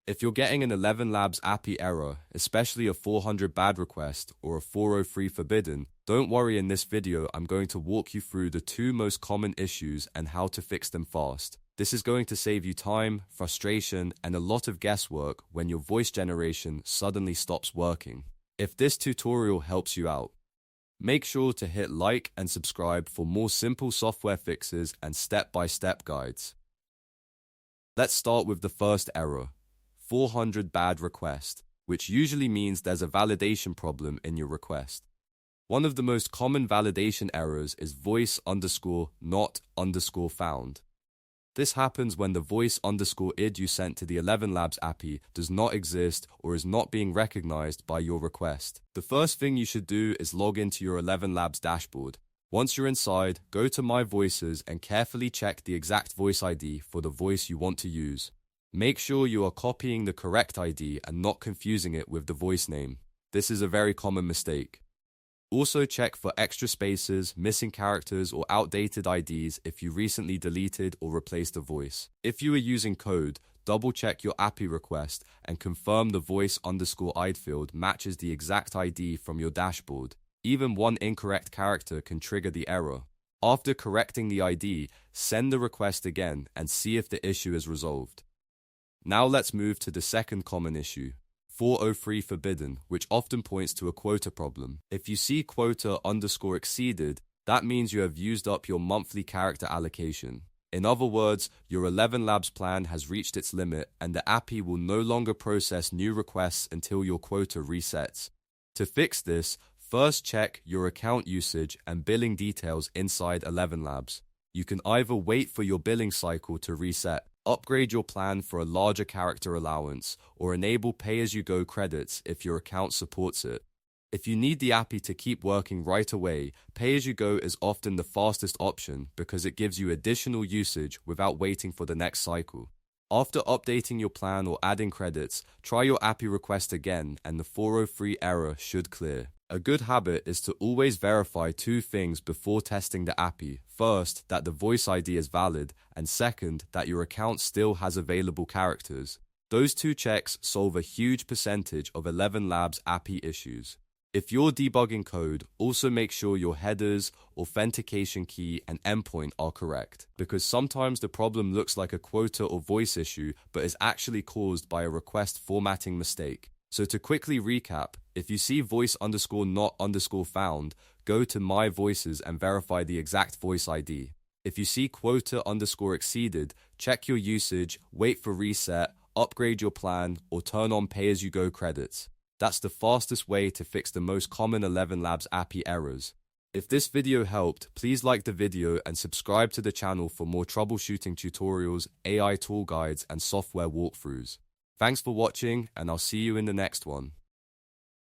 If you're getting an ElevenLabs API error, especially a 400 bad request or a 403 forbidden, don't worry. In this video I'm going to walk you through the two most common issues and how to fix them fast. This is going to save you time, frustration, and a lot of guesswork when your voice generation suddenly stops working. If this tutorial helps you out, make sure to hit like and subscribe for more simple software fixes and step-by-step guides. Let's start with the first error. 400 bad request, which usually means there's a validation problem in your request. One of the most common validation errors is voice_not_found. This happens when the voice_id you sent to the ElevenLabs API does not exist or is not being recognized by your request. The first thing you should do is log into your ElevenLabs dashboard. Once you're inside, go to My Voices and carefully check the exact voice ID for the voice you want to use. Make sure you are copying the correct ID and not confusing it with the voice name. This is a very common mistake. Also check for extra spaces, missing characters, or outdated IDs if you recently deleted or replaced a voice. If you are using code, double check your API request and confirm the voice_id field matches the exact ID from your dashboard. Even one incorrect character can trigger the error. After correcting the ID, send the request again and see if the issue is resolved. Now let's move to the second common issue, 403 forbidden, which often points to a quota problem. If you see quota_exceeded, that means you have used up your monthly character allocation. In other words, your ElevenLabs plan has reached its limit and the API will no longer process new requests until your quota resets. To fix this, first check your account usage and billing details inside ElevenLabs. You can either wait for your billing cycle to reset, upgrade your plan for a larger character allowance, or enable pay-as-you-go credits if your account supports it. If you need the API to keep working right away, pay-as-you-go is often the fastest option because it gives you additional usage without waiting for the next cycle. After updating your plan or adding credits, try your API request again and the 403 error should clear. A good habit is to always verify two things before testing the API. First, that the voice ID is valid, and second, that your account still has available characters. Those two checks solve a huge percentage of ElevenLabs API issues. If you're debugging code, also make sure your headers, authentication key, and endpoint are correct, because sometimes the problem looks like a quota or voice issue, but is actually caused by a request formatting mistake. So to quickly recap, if you see voice_not_found, go to My Voices and verify the exact voice ID. If you see quota_exceeded, check your usage, wait for reset, upgrade your plan, or turn on pay-as-you-go credits. That's the fastest way to fix the most common ElevenLabs API errors. If this video helped, please like the video and subscribe to the channel for more troubleshooting tutorials, AI tool guides, and software walkthroughs. Thanks for watching, and I'll see you in the next one.